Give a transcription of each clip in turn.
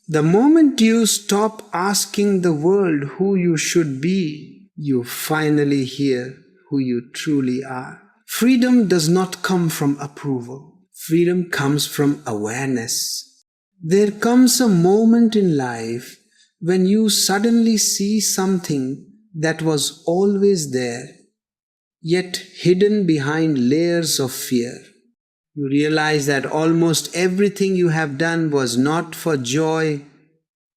The moment you stop asking the world who you should be, you finally hear who you truly are. Freedom does not come from approval. Freedom comes from awareness. There comes a moment in life when you suddenly see something that was always there, yet hidden behind layers of fear. You realize that almost everything you have done was not for joy,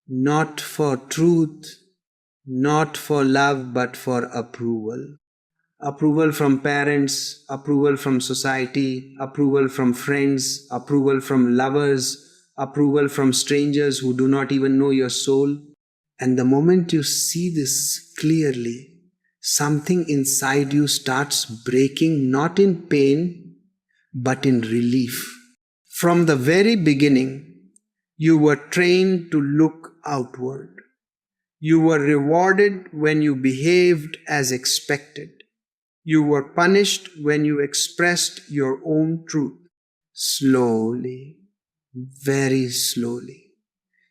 not for truth, not for love, but for approval. Approval from parents, approval from society, approval from friends, approval from lovers, approval from strangers who do not even know your soul. And the moment you see this clearly, something inside you starts breaking, not in pain, but in relief. From the very beginning, you were trained to look outward. You were rewarded when you behaved as expected. You were punished when you expressed your own truth. Slowly, very slowly,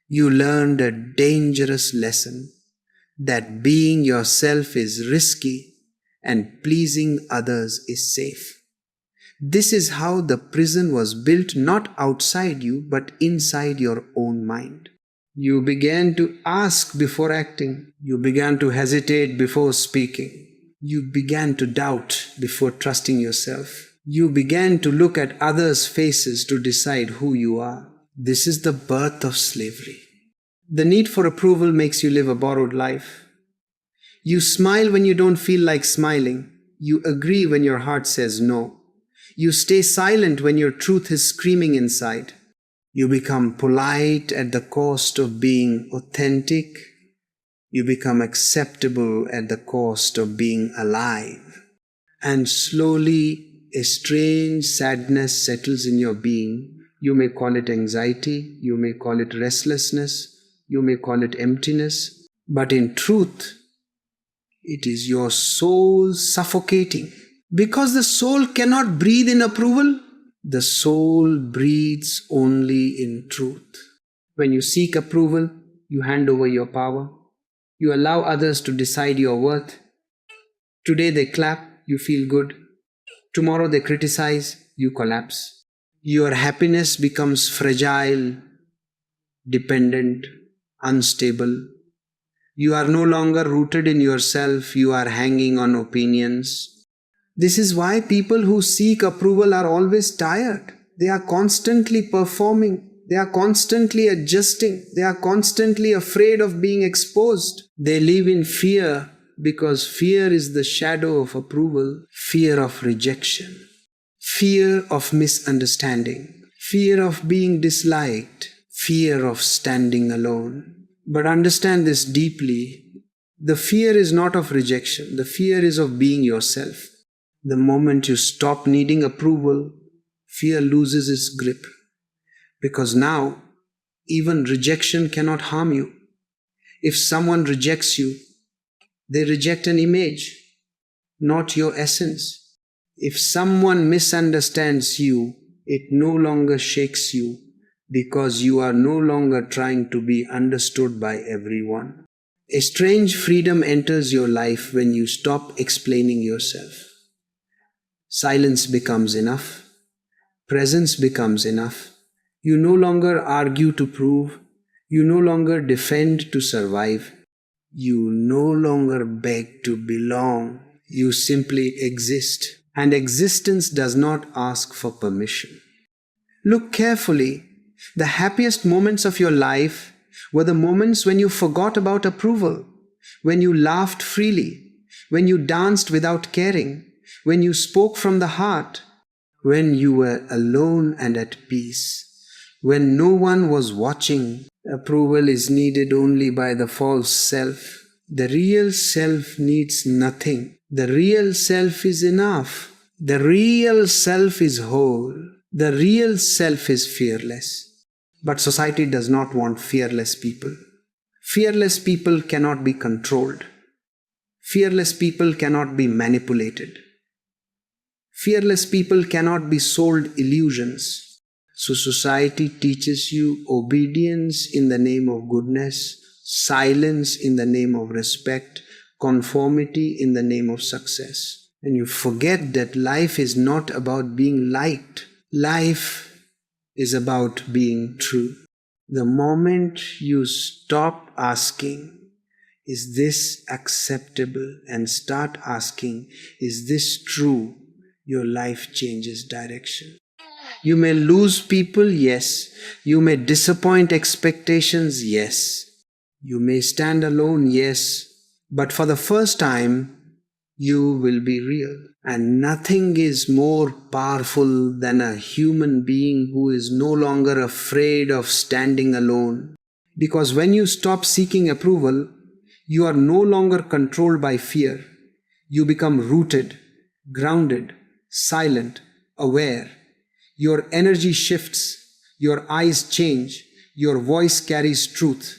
you learned a dangerous lesson that being yourself is risky and pleasing others is safe. This is how the prison was built, not outside you, but inside your own mind. You began to ask before acting. You began to hesitate before speaking. You began to doubt before trusting yourself. You began to look at others' faces to decide who you are. This is the birth of slavery. The need for approval makes you live a borrowed life. You smile when you don't feel like smiling. You agree when your heart says no. You stay silent when your truth is screaming inside. You become polite at the cost of being authentic. You become acceptable at the cost of being alive. And slowly, a strange sadness settles in your being. You may call it anxiety, you may call it restlessness, you may call it emptiness, but in truth, it is your soul suffocating. Because the soul cannot breathe in approval, the soul breathes only in truth. When you seek approval, you hand over your power. You allow others to decide your worth. Today they clap, you feel good. Tomorrow they criticize, you collapse. Your happiness becomes fragile, dependent, unstable. You are no longer rooted in yourself, you are hanging on opinions. This is why people who seek approval are always tired. They are constantly performing. They are constantly adjusting. They are constantly afraid of being exposed. They live in fear because fear is the shadow of approval, fear of rejection, fear of misunderstanding, fear of being disliked, fear of standing alone. But understand this deeply. The fear is not of rejection. The fear is of being yourself. The moment you stop needing approval, fear loses its grip. Because now, even rejection cannot harm you. If someone rejects you, they reject an image, not your essence. If someone misunderstands you, it no longer shakes you because you are no longer trying to be understood by everyone. A strange freedom enters your life when you stop explaining yourself. Silence becomes enough. Presence becomes enough. You no longer argue to prove. You no longer defend to survive. You no longer beg to belong. You simply exist. And existence does not ask for permission. Look carefully. The happiest moments of your life were the moments when you forgot about approval, when you laughed freely, when you danced without caring, when you spoke from the heart, when you were alone and at peace, when no one was watching. Approval is needed only by the false self. The real self needs nothing. The real self is enough. The real self is whole. The real self is fearless. But society does not want fearless people. Fearless people cannot be controlled. Fearless people cannot be manipulated. Fearless people cannot be sold illusions. So society teaches you obedience in the name of goodness, silence in the name of respect, conformity in the name of success. And you forget that life is not about being liked. Life is about being true. The moment you stop asking, is this acceptable, and start asking, is this true, your life changes direction. You may lose people, yes. You may disappoint expectations, yes. You may stand alone, yes. But for the first time, you will be real. And nothing is more powerful than a human being who is no longer afraid of standing alone. Because when you stop seeking approval, you are no longer controlled by fear. You become rooted, grounded, silent, aware. Your energy shifts, your eyes change, your voice carries truth.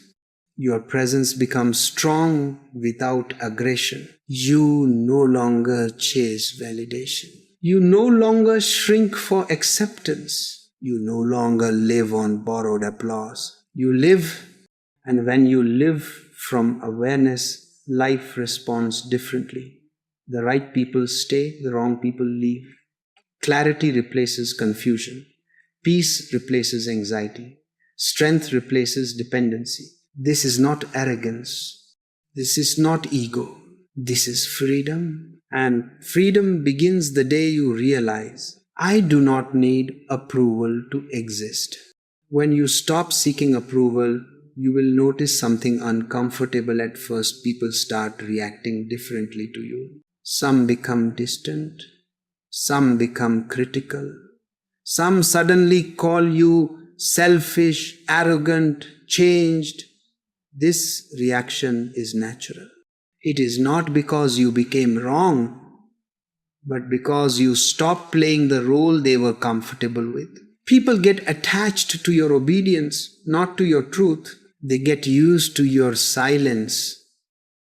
Your presence becomes strong without aggression. You no longer chase validation. You no longer shrink for acceptance. You no longer live on borrowed applause. You live, and when you live from awareness, life responds differently. The right people stay, the wrong people leave. Clarity replaces confusion. Peace replaces anxiety. Strength replaces dependency. This is not arrogance. This is not ego. This is freedom. And freedom begins the day you realize, I do not need approval to exist. When you stop seeking approval, you will notice something uncomfortable at first. People start reacting differently to you. Some become distant. Some become critical. Some suddenly call you selfish, arrogant, changed. This reaction is natural. It is not because you became wrong, but because you stopped playing the role they were comfortable with. People get attached to your obedience, not to your truth. They get used to your silence,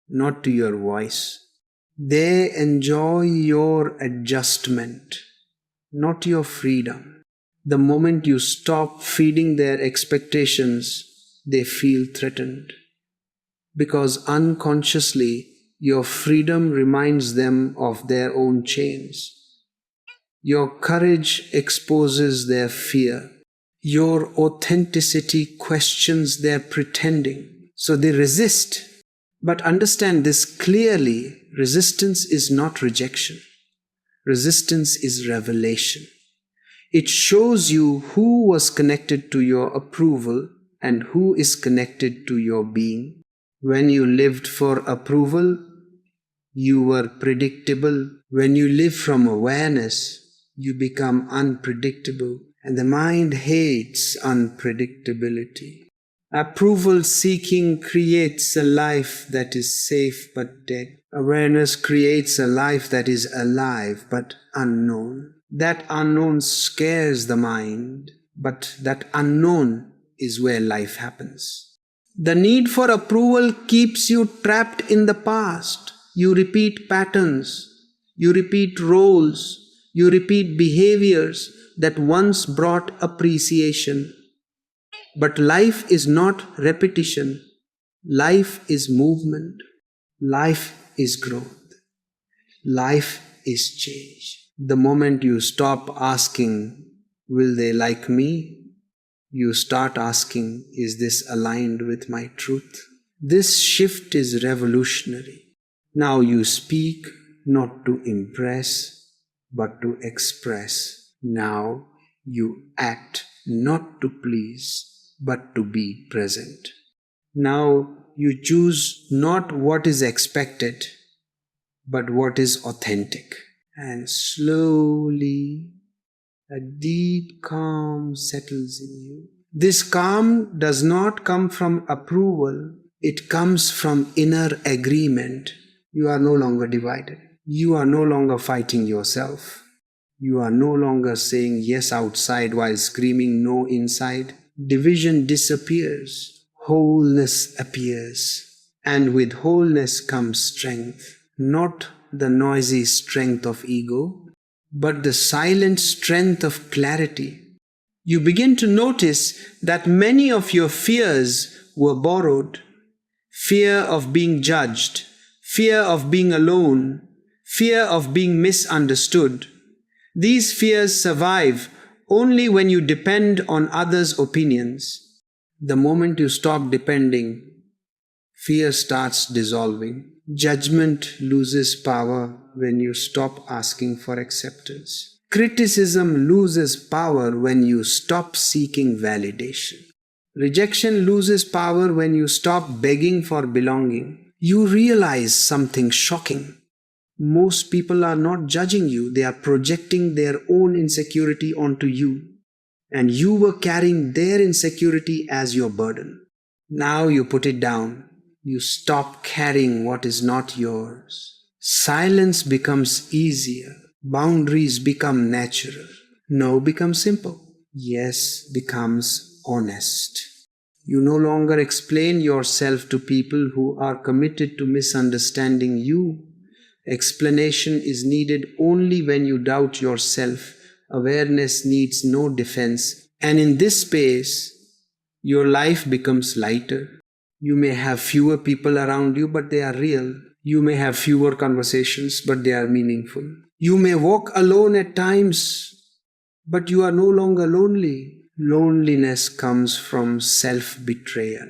not to your voice. They enjoy your adjustment, not your freedom. The moment you stop feeding their expectations, they feel threatened. Because unconsciously, your freedom reminds them of their own chains. Your courage exposes their fear. Your authenticity questions their pretending. So they resist. But understand this clearly, resistance is not rejection. Resistance is revelation. It shows you who was connected to your approval and who is connected to your being. When you lived for approval, you were predictable. When you live from awareness, you become unpredictable. And the mind hates unpredictability. Approval seeking creates a life that is safe but dead. Awareness creates a life that is alive but unknown. That unknown scares the mind, but that unknown is where life happens. The need for approval keeps you trapped in the past. You repeat patterns, you repeat roles, you repeat behaviors that once brought appreciation. But life is not repetition. Life is movement. Life is growth. Life is change. The moment you stop asking, will they like me? You start asking, is this aligned with my truth? This shift is revolutionary. Now you speak not to impress, but to express. Now you act not to please, but to be present. Now you choose not what is expected, but what is authentic. And slowly a deep calm settles in you. This calm does not come from approval, it comes from inner agreement. You are no longer divided. You are no longer fighting yourself. You are no longer saying yes outside while screaming no inside. Division disappears. Wholeness appears. And with wholeness comes strength. Not the noisy strength of ego, but the silent strength of clarity. You begin to notice that many of your fears were borrowed. Fear of being judged, fear of being alone, fear of being misunderstood. These fears survive only when you depend on others' opinions. The moment you stop depending, fear starts dissolving. Judgment loses power when you stop asking for acceptance. Criticism loses power when you stop seeking validation. Rejection loses power when you stop begging for belonging. You realize something shocking. Most people are not judging you, they are projecting their own insecurity onto you. And you were carrying their insecurity as your burden. Now you put it down. You stop carrying what is not yours. Silence becomes easier. Boundaries become natural. No becomes simple. Yes becomes honest. You no longer explain yourself to people who are committed to misunderstanding you. Explanation is needed only when you doubt yourself. Awareness needs no defense. And in this space, your life becomes lighter. You may have fewer people around you, but they are real. You may have fewer conversations, but they are meaningful. You may walk alone at times, but you are no longer lonely. Loneliness comes from self-betrayal.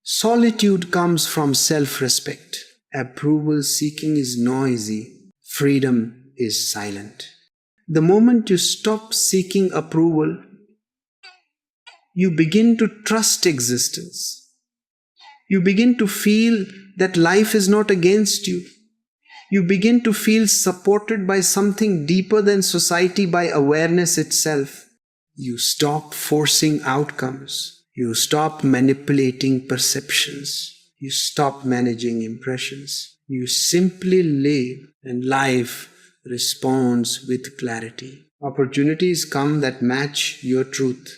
Solitude comes from self-respect. Approval seeking is noisy. Freedom is silent. The moment you stop seeking approval, you begin to trust existence. You begin to feel that life is not against you. You begin to feel supported by something deeper than society, by awareness itself. You stop forcing outcomes. You stop manipulating perceptions. You stop managing impressions. You simply live, and life responds with clarity. Opportunities come that match your truth.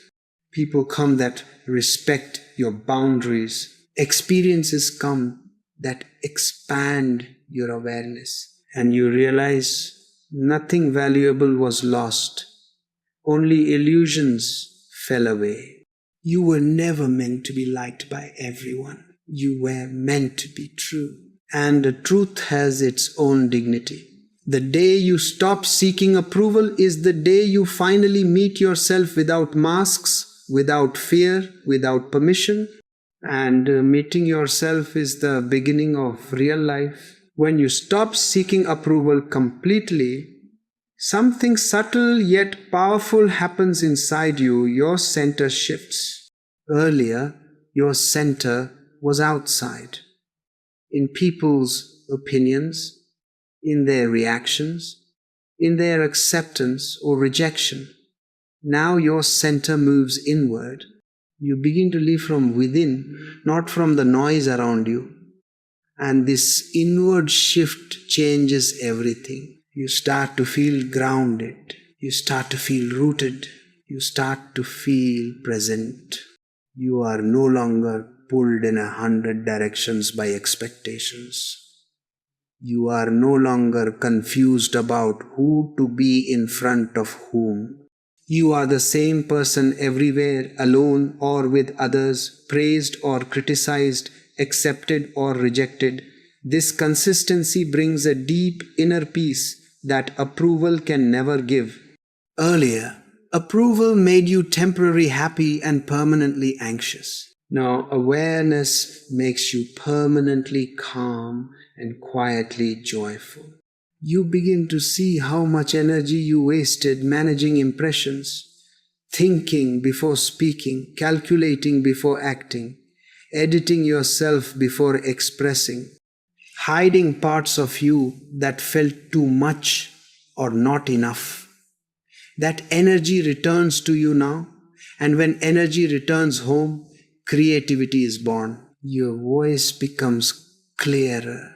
People come that respect your boundaries. Experiences come that expand your awareness. And you realize nothing valuable was lost. Only illusions fell away. You were never meant to be liked by everyone. You were meant to be true. And the truth has its own dignity. The day you stop seeking approval is the day you finally meet yourself without masks, without fear, without permission. And meeting yourself is the beginning of real life. When you stop seeking approval completely, something subtle yet powerful happens inside you. Your center shifts. Earlier, your center was outside, in people's opinions, in their reactions, in their acceptance or rejection. Now your center moves inward. You begin to live from within, not from the noise around you. And this inward shift changes everything. You start to feel grounded. You start to feel rooted. You start to feel present. You are no longer pulled in 100 directions by expectations. You are no longer confused about who to be in front of whom. You are the same person everywhere, alone or with others, praised or criticized, accepted or rejected. This consistency brings a deep inner peace that approval can never give. Earlier, approval made you temporarily happy and permanently anxious. Now, awareness makes you permanently calm and quietly joyful. You begin to see how much energy you wasted managing impressions, thinking before speaking, calculating before acting, editing yourself before expressing, hiding parts of you that felt too much or not enough. That energy returns to you now, and when energy returns home, creativity is born. Your voice becomes clearer.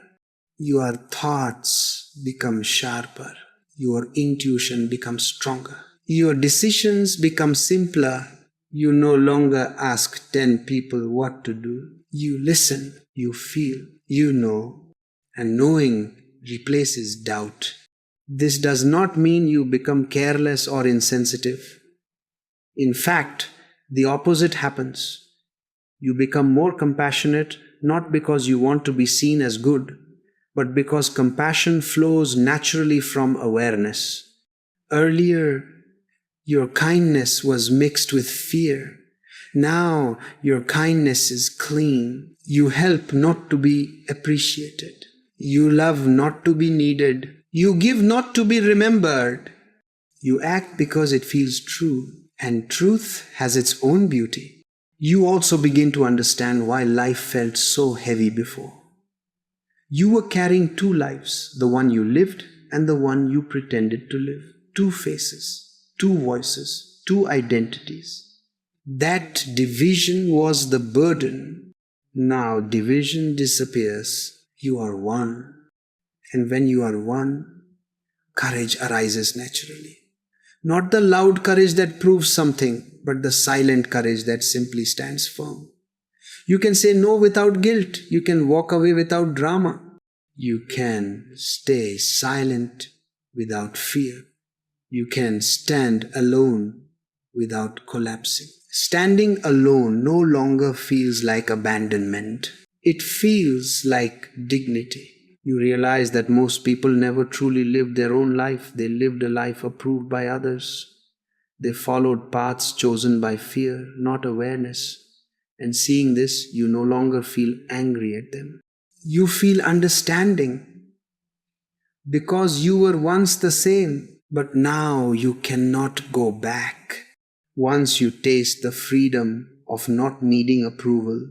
Your thoughts become sharper. Your intuition becomes stronger. Your decisions become simpler. You no longer ask 10 people what to do. You listen, you feel, you know, and knowing replaces doubt. This does not mean you become careless or insensitive. In fact, the opposite happens. You become more compassionate not because you want to be seen as good, but because compassion flows naturally from awareness. Earlier, your kindness was mixed with fear. Now, your kindness is clean. You help not to be appreciated. You love not to be needed. You give not to be remembered. You act because it feels true, and truth has its own beauty. You also begin to understand why life felt so heavy before. You were carrying two lives, the one you lived and the one you pretended to live. Two faces, two voices, two identities. That division was the burden. Now division disappears. You are one. And when you are one, courage arises naturally. Not the loud courage that proves something, but the silent courage that simply stands firm. You can say no without guilt. You can walk away without drama. You can stay silent without fear. You can stand alone without collapsing. Standing alone no longer feels like abandonment. It feels like dignity. You realize that most people never truly lived their own life. They lived a life approved by others. They followed paths chosen by fear, not awareness. And seeing this, you no longer feel angry at them. You feel understanding because you were once the same, but now you cannot go back. Once you taste the freedom of not needing approval,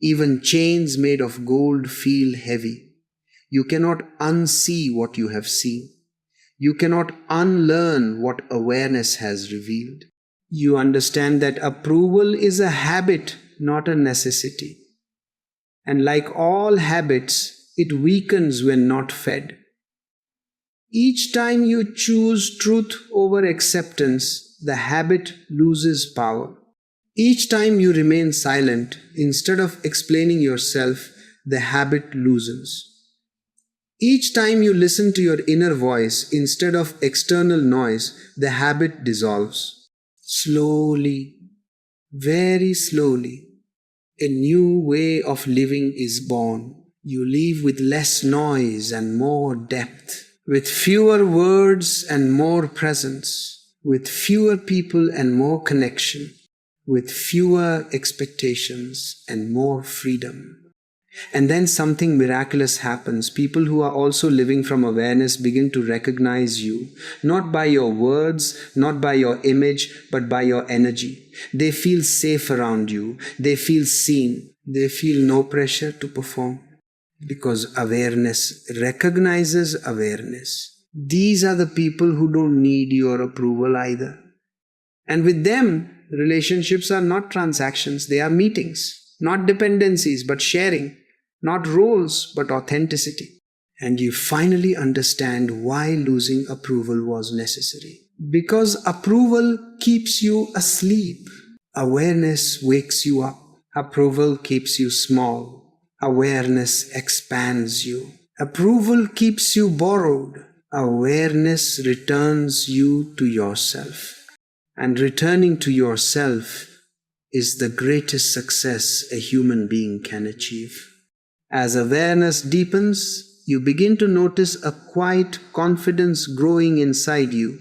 even chains made of gold feel heavy. You cannot unsee what you have seen. You cannot unlearn what awareness has revealed. You understand that approval is a habit, not a necessity. And like all habits, it weakens when not fed. Each time you choose truth over acceptance, the habit loses power. Each time you remain silent, instead of explaining yourself, the habit loosens. Each time you listen to your inner voice instead of external noise, the habit dissolves. Slowly, very slowly, a new way of living is born. You live with less noise and more depth, with fewer words and more presence, with fewer people and more connection, with fewer expectations and more freedom. And then something miraculous happens. People who are also living from awareness begin to recognize you, not by your words, not by your image, but by your energy. They feel safe around you. They feel seen. They feel no pressure to perform because awareness recognizes awareness. These are the people who don't need your approval either. And with them, relationships are not transactions, they are meetings, not dependencies, but sharing. Not roles, but authenticity. And you finally understand why losing approval was necessary. Because approval keeps you asleep. Awareness wakes you up. Approval keeps you small. Awareness expands you. Approval keeps you borrowed. Awareness returns you to yourself. And returning to yourself is the greatest success a human being can achieve. As awareness deepens, you begin to notice a quiet confidence growing inside you.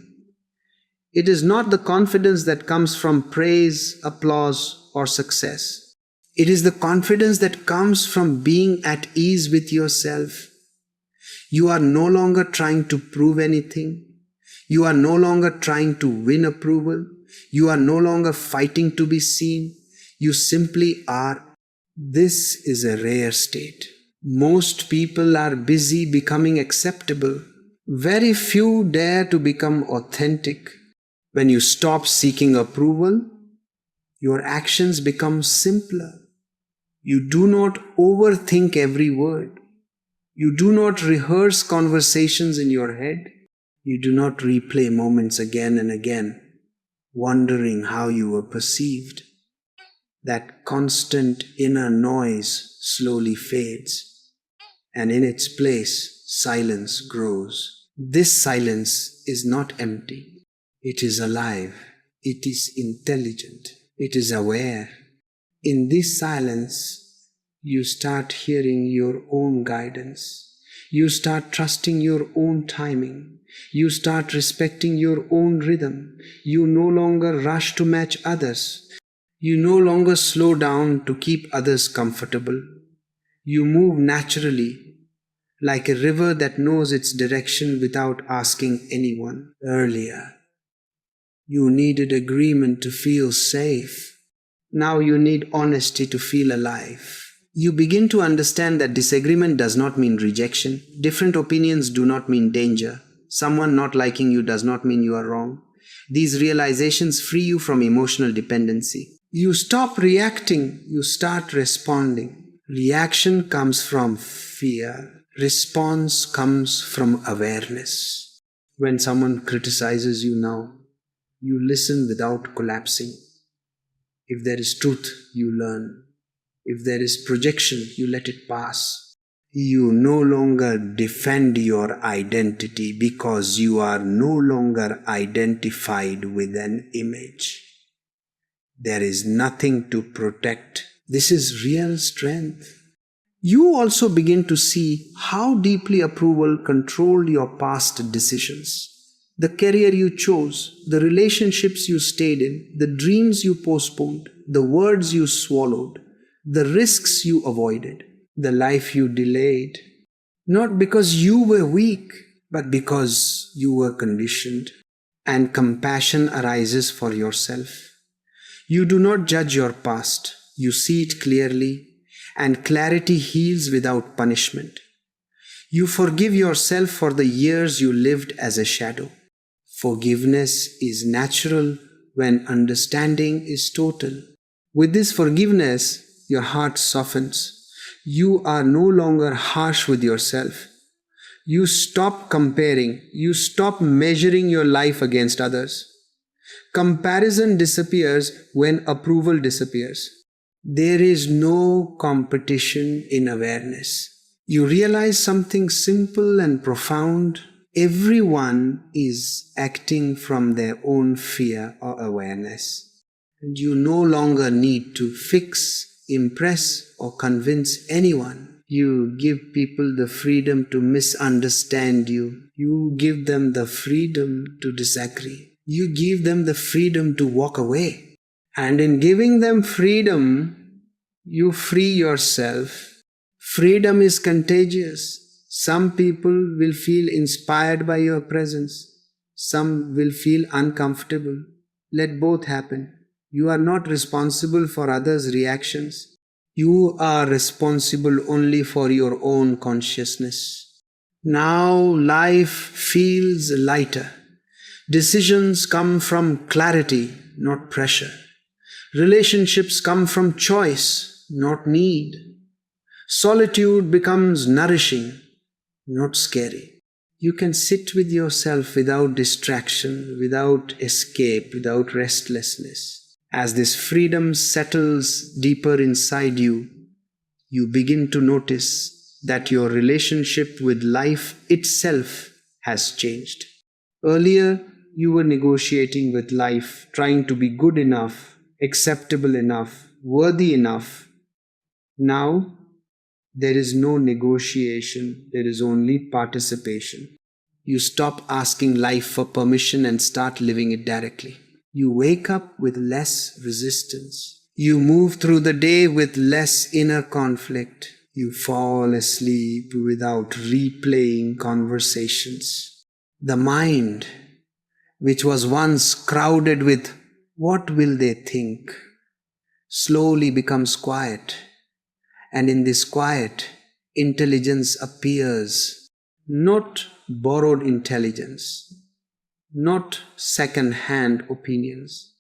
It is not the confidence that comes from praise, applause, or success. It is the confidence that comes from being at ease with yourself. You are no longer trying to prove anything. You are no longer trying to win approval. You are no longer fighting to be seen. You simply are. This is a rare state. Most people are busy becoming acceptable. Very few dare to become authentic. When you stop seeking approval, your actions become simpler. You do not overthink every word. You do not rehearse conversations in your head. You do not replay moments again and again, wondering how you were perceived. That constant inner noise slowly fades, and in its place, silence grows. This silence is not empty. It is alive. It is intelligent. It is aware. In this silence, you start hearing your own guidance. You start trusting your own timing. You start respecting your own rhythm. You no longer rush to match others. You no longer slow down to keep others comfortable. You move naturally, like a river that knows its direction without asking anyone. Earlier, you needed agreement to feel safe. Now you need honesty to feel alive. You begin to understand that disagreement does not mean rejection. Different opinions do not mean danger. Someone not liking you does not mean you are wrong. These realizations free you from emotional dependency. You stop reacting, you start responding. Reaction comes from fear. Response comes from awareness. When someone criticizes you now, you listen without collapsing. If there is truth, you learn. If there is projection, you let it pass. You no longer defend your identity because you are no longer identified with an image. There is nothing to protect. This is real strength. You also begin to see how deeply approval controlled your past decisions. The career you chose, the relationships you stayed in, the dreams you postponed, the words you swallowed, the risks you avoided, the life you delayed. Not because you were weak, but because you were conditioned. And compassion arises for yourself. You do not judge your past. You see it clearly, and clarity heals without punishment. You forgive yourself for the years you lived as a shadow. Forgiveness is natural when understanding is total. With this forgiveness, your heart softens. You are no longer harsh with yourself. You stop comparing. You stop measuring your life against others. Comparison disappears when approval disappears. There is no competition in awareness. You realize something simple and profound. Everyone is acting from their own fear or awareness. And you no longer need to fix, impress, or convince anyone. You give people the freedom to misunderstand you. You give them the freedom to disagree. You give them the freedom to walk away. And in giving them freedom, you free yourself. Freedom is contagious. Some people will feel inspired by your presence. Some will feel uncomfortable. Let both happen. You are not responsible for others' reactions. You are responsible only for your own consciousness. Now life feels lighter. Decisions come from clarity, not pressure. Relationships come from choice, not need. Solitude becomes nourishing, not scary. You can sit with yourself without distraction, without escape, without restlessness. As this freedom settles deeper inside you, you begin to notice that your relationship with life itself has changed. Earlier, you were negotiating with life, trying to be good enough, acceptable enough, worthy enough. Now, there is no negotiation, there is only participation. You stop asking life for permission and start living it directly. You wake up with less resistance. You move through the day with less inner conflict. You fall asleep without replaying conversations. The mind, which was once crowded with "what will they think?" slowly becomes quiet. And in this quiet, intelligence appears, not borrowed intelligence, not second-hand opinions,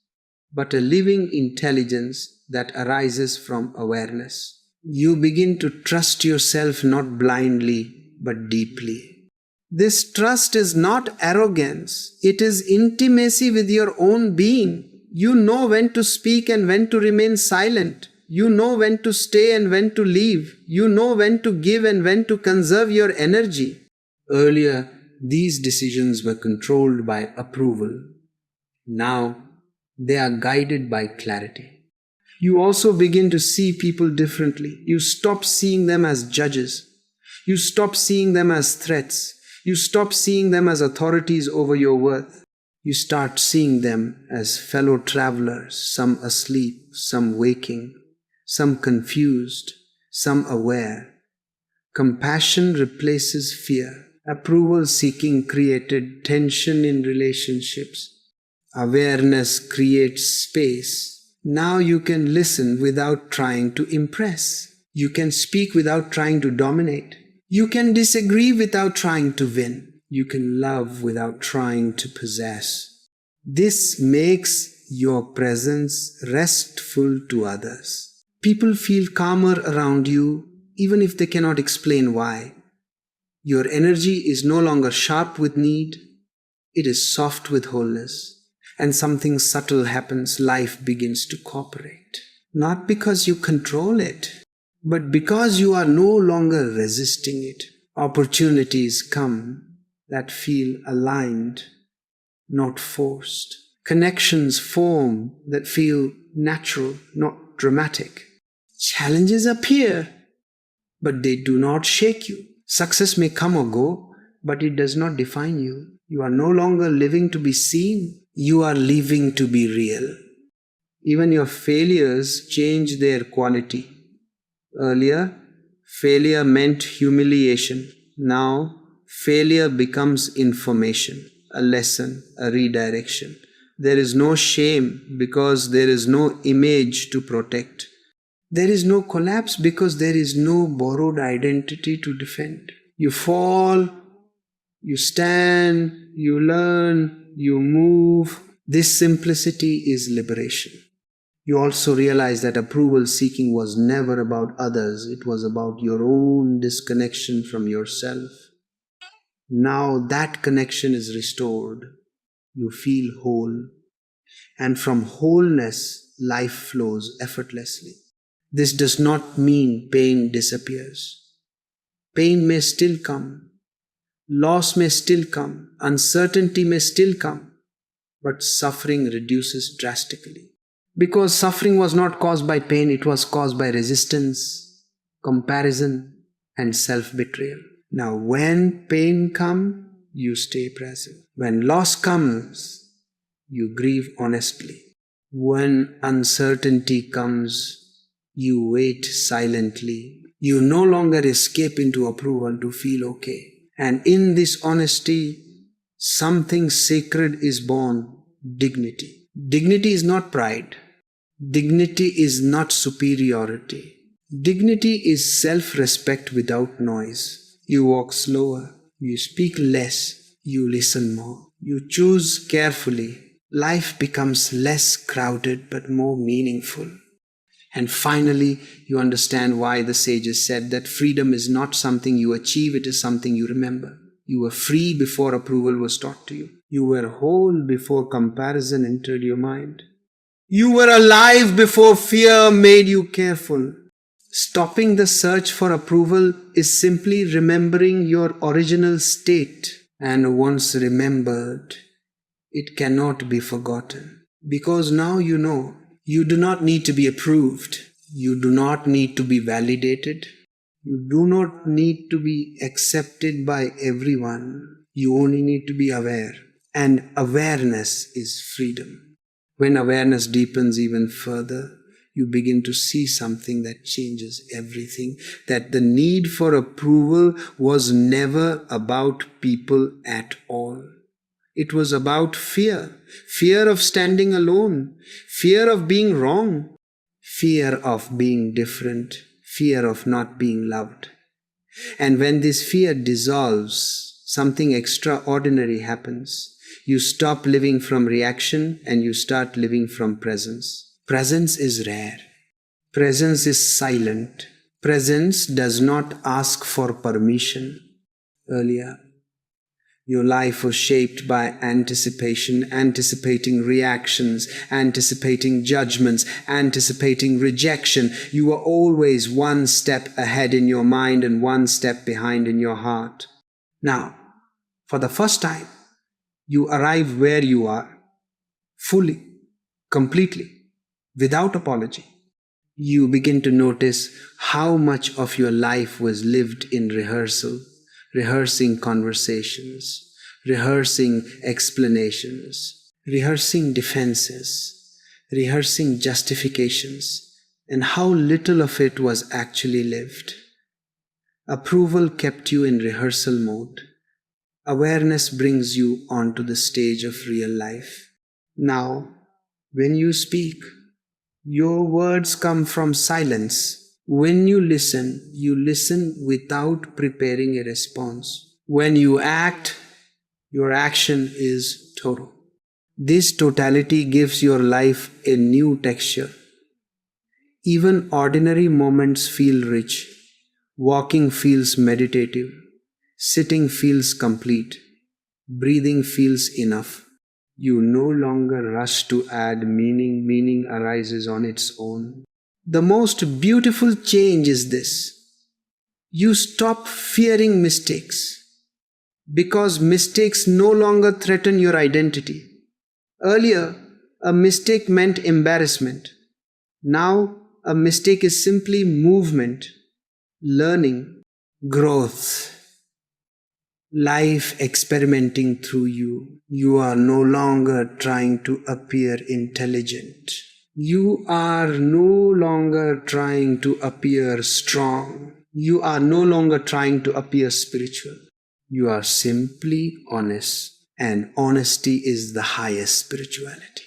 but a living intelligence that arises from awareness. You begin to trust yourself not blindly, but deeply. This trust is not arrogance, it is intimacy with your own being. You know when to speak and when to remain silent. You know when to stay and when to leave. You know when to give and when to conserve your energy. Earlier, these decisions were controlled by approval. Now, They are guided by clarity. You also begin to see people differently. You stop seeing them as judges. You stop seeing them as threats. You stop seeing them as authorities over your worth. You start seeing them as fellow travelers, some asleep, some waking, some confused, some aware. Compassion replaces fear. Approval seeking created tension in relationships. Awareness creates space. Now you can listen without trying to impress. You can speak without trying to dominate. You can disagree without trying to win. You can love without trying to possess. This makes your presence restful to others. People feel calmer around you, even if they cannot explain why. Your energy is no longer sharp with need, it is soft with wholeness. And something subtle happens, life begins to cooperate. Not because you control it, but because you are no longer resisting it. Opportunities come that feel aligned, not forced. Connections form that feel natural, not dramatic. Challenges appear, but they do not shake you. Success may come or go, but it does not define you. You are no longer living to be seen. You are living to be real. Even your failures change their quality. Earlier, failure meant humiliation. Now, failure becomes information, a lesson, a redirection. There is no shame because there is no image to protect. There is no collapse because there is no borrowed identity to defend. You fall, you stand, you learn, you move. This simplicity is liberation. You also realize that approval seeking was never about others. It was about your own disconnection from yourself. Now that connection is restored. You feel whole. And from wholeness, life flows effortlessly. This does not mean pain disappears. Pain may still come. Loss may still come. Uncertainty may still come. But suffering reduces drastically. Because suffering was not caused by pain, it was caused by resistance, comparison, and self-betrayal. Now, when pain comes, you stay present. When loss comes, you grieve honestly. When uncertainty comes, you wait silently. You no longer escape into approval to feel okay. And in this honesty, something sacred is born: dignity. Dignity is not pride. Dignity is not superiority. Dignity is self-respect without noise. You walk slower. You speak less. You listen more. You choose carefully. Life becomes less crowded but more meaningful. And finally, you understand why the sages said that freedom is not something you achieve, it is something you remember. You were free before approval was taught to you. You were whole before comparison entered your mind. You were alive before fear made you careful. Stopping the search for approval is simply remembering your original state. And once remembered, it cannot be forgotten. Because now you know. You do not need to be approved. You do not need to be validated. You do not need to be accepted by everyone. You only need to be aware. And awareness is freedom. When awareness deepens even further, you begin to see something that changes everything. That the need for approval was never about people at all. It was about fear. Fear of standing alone. Fear of being wrong. Fear of being different. Fear of not being loved. And when this fear dissolves, something extraordinary happens. You stop living from reaction and you start living from presence. Presence is rare. Presence is silent. Presence does not ask for permission. Earlier, your life was shaped by anticipation, anticipating reactions, anticipating judgments, anticipating rejection. You were always one step ahead in your mind and one step behind in your heart. Now, for the first time, you arrive where you are, fully, completely, without apology. You begin to notice how much of your life was lived in rehearsal, rehearsing conversations, rehearsing explanations, rehearsing defenses, rehearsing justifications, and how little of it was actually lived. Approval kept you in rehearsal mode. Awareness brings you onto the stage of real life. Now, when you speak, your words come from silence. When you listen without preparing a response. When you act, your action is total. This totality gives your life a new texture. Even ordinary moments feel rich. Walking feels meditative. Sitting feels complete. Breathing feels enough. You no longer rush to add meaning. Meaning arises on its own. The most beautiful change is this. You stop fearing mistakes because mistakes no longer threaten your identity. Earlier, a mistake meant embarrassment. Now, a mistake is simply movement, learning, growth, life experimenting through you. You are no longer trying to appear intelligent. You are no longer trying to appear strong. You are no longer trying to appear spiritual. You are simply honest, and honesty is the highest spirituality.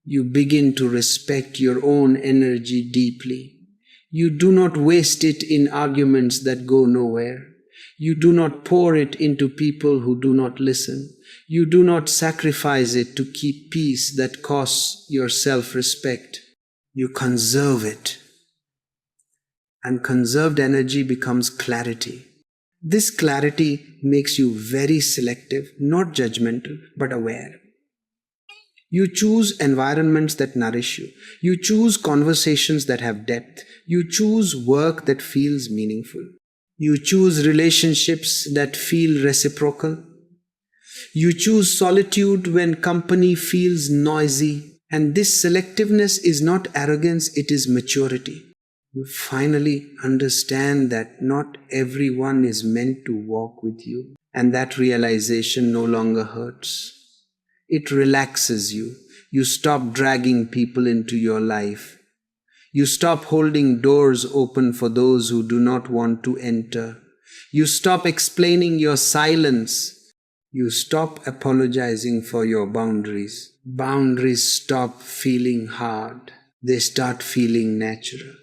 You begin to respect your own energy deeply. You do not waste it in arguments that go nowhere. You do not pour it into people who do not listen. You do not sacrifice it to keep peace that costs your self-respect. You conserve it. And conserved energy becomes clarity. This clarity makes you very selective, not judgmental, but aware. You choose environments that nourish you. You choose conversations that have depth. You choose work that feels meaningful. You choose relationships that feel reciprocal. You choose solitude when company feels noisy. And this selectiveness is not arrogance, it is maturity. You finally understand that not everyone is meant to walk with you, and that realization no longer hurts. It relaxes you. You stop dragging people into your life. You stop holding doors open for those who do not want to enter. You stop explaining your silence. You stop apologizing for your boundaries. Boundaries stop feeling hard. They start feeling natural.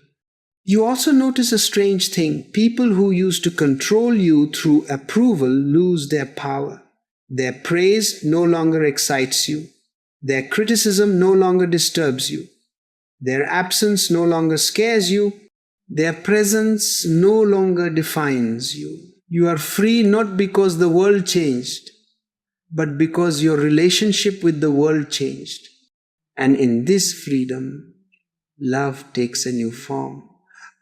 You also notice a strange thing. People who used to control you through approval lose their power. Their praise no longer excites you. Their criticism no longer disturbs you. Their absence no longer scares you. Their presence no longer defines you. You are free not because the world changed, but because your relationship with the world changed. And in this freedom, love takes a new form.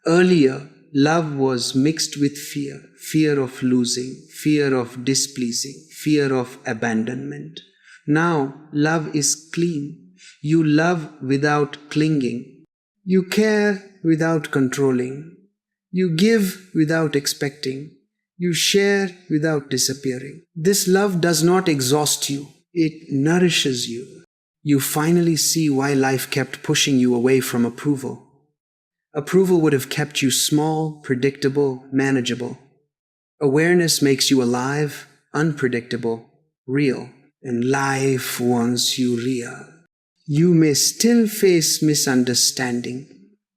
Earlier, love was mixed with fear. Fear of losing, fear of displeasing, fear of abandonment. Now, love is clean. You love without clinging. You care without controlling. You give without expecting. You share without disappearing. This love does not exhaust you. It nourishes you. You finally see why life kept pushing you away from approval. Approval would have kept you small, predictable, manageable. Awareness makes you alive, unpredictable, real. And life wants you real. You may still face misunderstanding.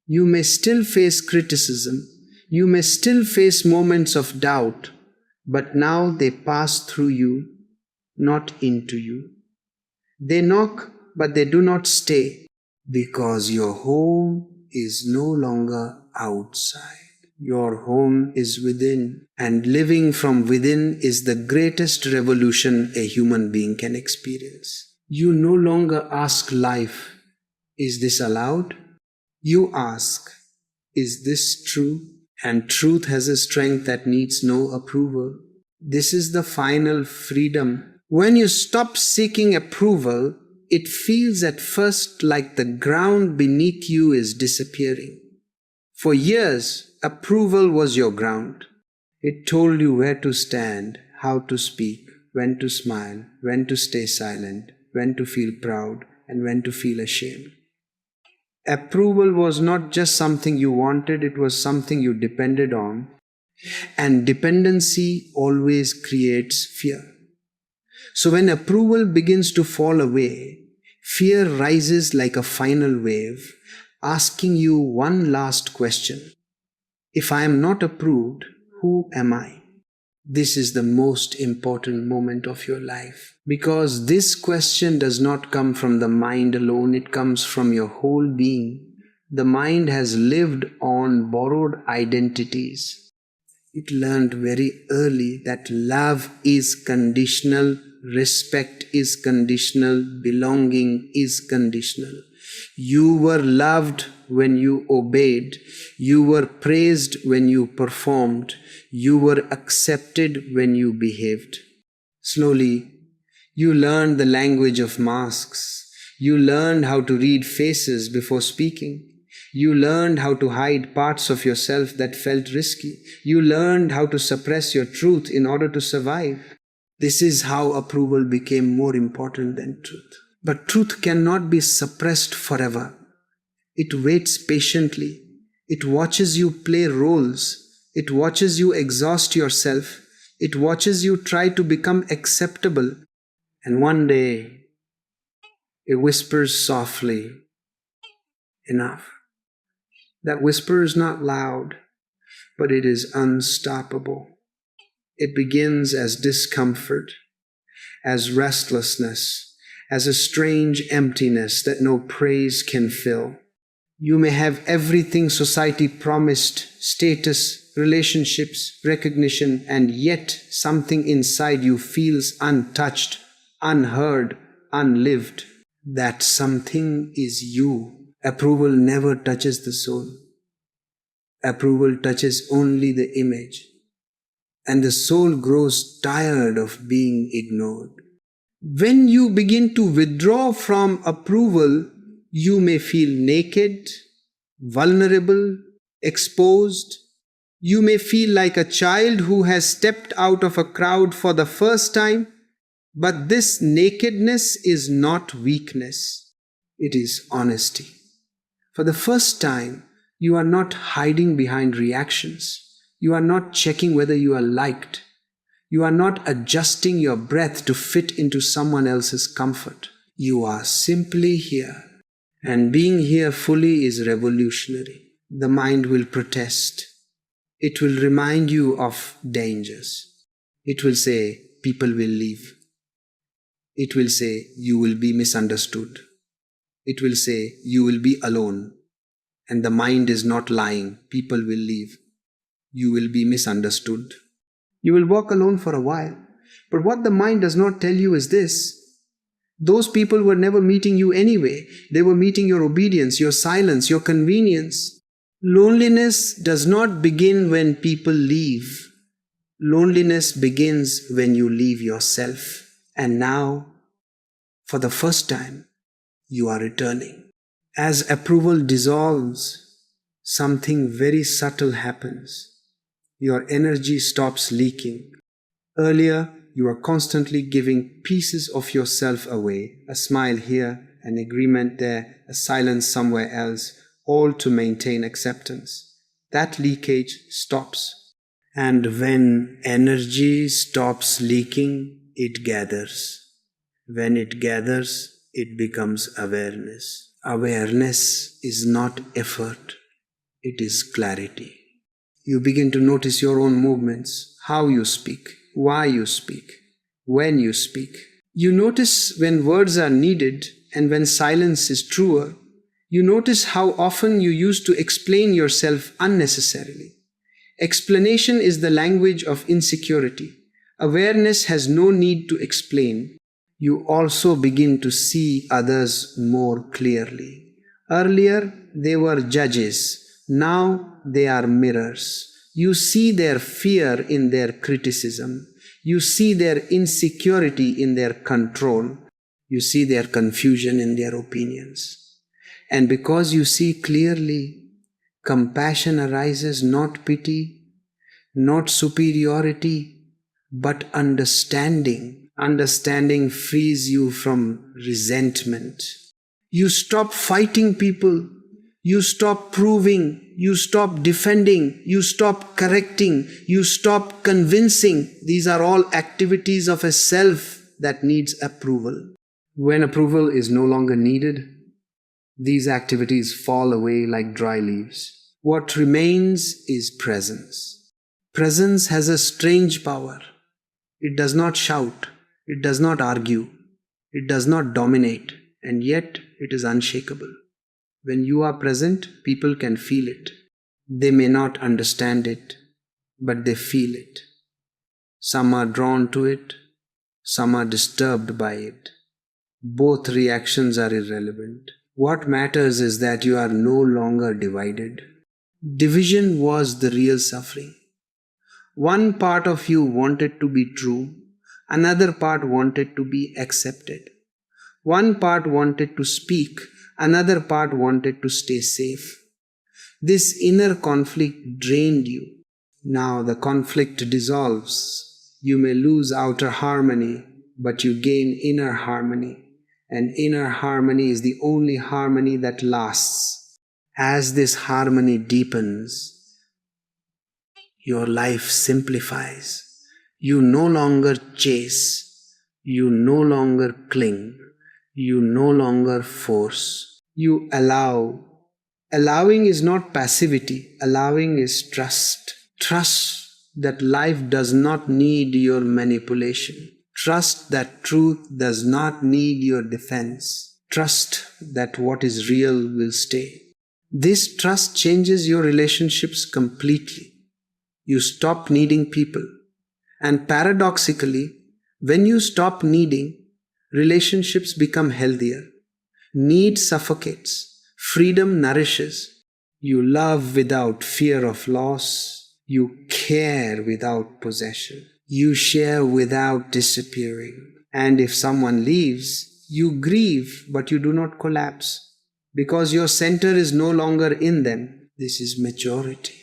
You may still face criticism. You may still face moments of doubt. But now they pass through you, not into you. They knock, but they do not stay. Because your home is no longer outside. Your home is within, and living from within is the greatest revolution a human being can experience. You no longer ask life, is this allowed? You ask, is this true? And truth has a strength that needs no approval. This is the final freedom. When you stop seeking approval, it feels at first like the ground beneath you is disappearing. For years, approval was your ground. It told you where to stand, how to speak, when to smile, when to stay silent, when to feel proud, and when to feel ashamed. Approval was not just something you wanted, it was something you depended on. And dependency always creates fear. So when approval begins to fall away, fear rises like a final wave, asking you one last question. If I am not approved, who am I? This is the most important moment of your life, because this question does not come from the mind alone, it comes from your whole being. The mind has lived on borrowed identities. It learned very early that love is conditional, respect is conditional, belonging is conditional. You were loved when you obeyed, you were praised when you performed, you were accepted when you behaved. Slowly, you learned the language of masks. You learned how to read faces before speaking. You learned how to hide parts of yourself that felt risky. You learned how to suppress your truth in order to survive. This is how approval became more important than truth. But truth cannot be suppressed forever. It waits patiently. It watches you play roles. It watches you exhaust yourself. It watches you try to become acceptable. And one day, it whispers softly, enough. That whisper is not loud, but it is unstoppable. It begins as discomfort, as restlessness, as a strange emptiness that no praise can fill. You may have everything society promised, status, relationships, recognition, and yet something inside you feels untouched, unheard, unlived. That something is you. Approval never touches the soul. Approval touches only the image. And the soul grows tired of being ignored. When you begin to withdraw from approval, you may feel naked, vulnerable, exposed. You may feel like a child who has stepped out of a crowd for the first time. But this nakedness is not weakness. It is honesty. For the first time, you are not hiding behind reactions. You are not checking whether you are liked. You are not adjusting your breath to fit into someone else's comfort. You are simply here. And being here fully is revolutionary. The mind will protest. It will remind you of dangers. It will say, people will leave. It will say, you will be misunderstood. It will say, you will be alone. And the mind is not lying. People will leave. You will be misunderstood. You will walk alone for a while. But what the mind does not tell you is this. Those people were never meeting you anyway. They were meeting your obedience, your silence, your convenience. Loneliness does not begin when people leave. Loneliness begins when you leave yourself. And now, for the first time, you are returning. As approval dissolves, something very subtle happens. Your energy stops leaking. Earlier, you were constantly giving pieces of yourself away, a smile here, an agreement there, a silence somewhere else, all to maintain acceptance. That leakage stops. And when energy stops leaking, it gathers. When it gathers, it becomes awareness. Awareness is not effort, it is clarity. You begin to notice your own movements, how you speak, why you speak, when you speak. You notice when words are needed and when silence is truer. You notice how often you used to explain yourself unnecessarily. Explanation is the language of insecurity. Awareness has no need to explain. You also begin to see others more clearly. Earlier, they were judges. Now they are mirrors. You see their fear in their criticism. You see their insecurity in their control. You see their confusion in their opinions. And because you see clearly, compassion arises, not pity, not superiority, but understanding. Understanding frees you from resentment. You stop fighting people. You stop proving. You stop defending. You stop correcting. You stop convincing. These are all activities of a self that needs approval. When approval is no longer needed, these activities fall away like dry leaves. What remains is presence. Presence has a strange power. It does not shout. It does not argue. It does not dominate. And yet it is unshakable. When you are present, people can feel it. They may not understand it, but they feel it. Some are drawn to it. Some are disturbed by it. Both reactions are irrelevant. What matters is that you are no longer divided. Division was the real suffering. One part of you wanted to be true, another part wanted to be accepted. One part wanted to speak, another part wanted to stay safe. This inner conflict drained you. Now the conflict dissolves. You may lose outer harmony, but you gain inner harmony. And inner harmony is the only harmony that lasts. As this harmony deepens, your life simplifies. You no longer chase. You no longer cling. You no longer force. You allow. Allowing is not passivity. Allowing is trust. Trust that life does not need your manipulation. Trust that truth does not need your defense. Trust that what is real will stay. This trust changes your relationships completely. You stop needing people. And paradoxically, when you stop needing, relationships become healthier. Need suffocates. Freedom nourishes. You love without fear of loss. You care without possession. You share without disappearing. And if someone leaves, you grieve, but you do not collapse. Because your center is no longer in them. This is maturity.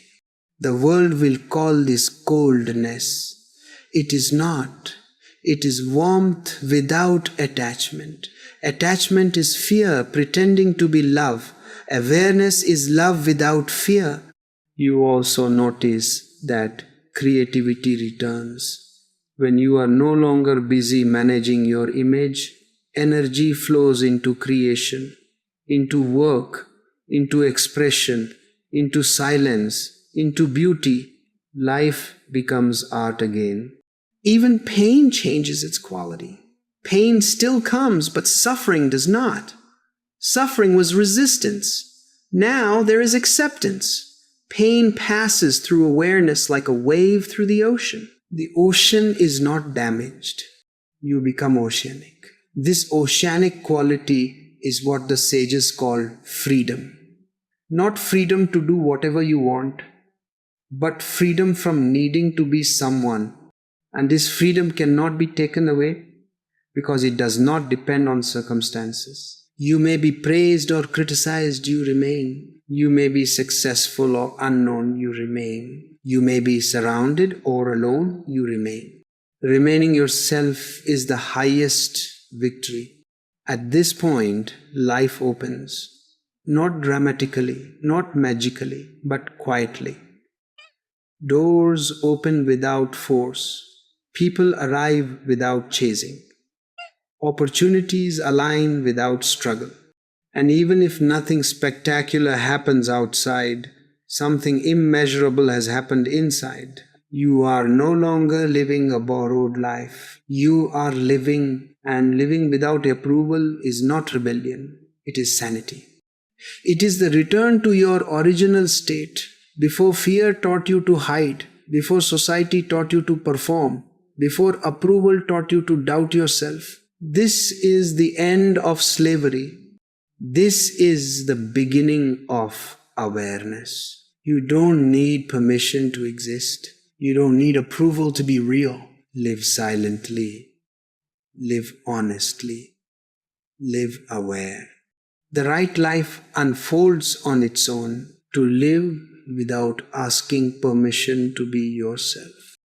The world will call this coldness. It is not. It is warmth without attachment. Attachment is fear pretending to be love. Awareness is love without fear. You also notice that creativity returns. When you are no longer busy managing your image, energy flows into creation, into work, into expression, into silence, into beauty. Life becomes art again. Even pain changes its quality. Pain still comes, but suffering does not. Suffering was resistance. Now there is acceptance. Pain passes through awareness like a wave through the ocean. The ocean is not damaged. You become oceanic. This oceanic quality is what the sages call freedom. Not freedom to do whatever you want, but freedom from needing to be someone. And this freedom cannot be taken away because it does not depend on circumstances. You may be praised or criticized, you remain. You may be successful or unknown, you remain. You may be surrounded or alone, you remain. Remaining yourself is the highest victory. At this point, life opens. Not dramatically, not magically, but quietly. Doors open without force. People arrive without chasing. Opportunities align without struggle. And even if nothing spectacular happens outside, something immeasurable has happened inside. You are no longer living a borrowed life. You are living, and living without approval is not rebellion. It is sanity. It is the return to your original state, before fear taught you to hide, before society taught you to perform, before approval taught you to doubt yourself. This is the end of slavery. This is the beginning of awareness. You don't need permission to exist. You don't need approval to be real. Live silently. Live honestly. Live aware. The right life unfolds on its own. To live without asking permission to be yourself.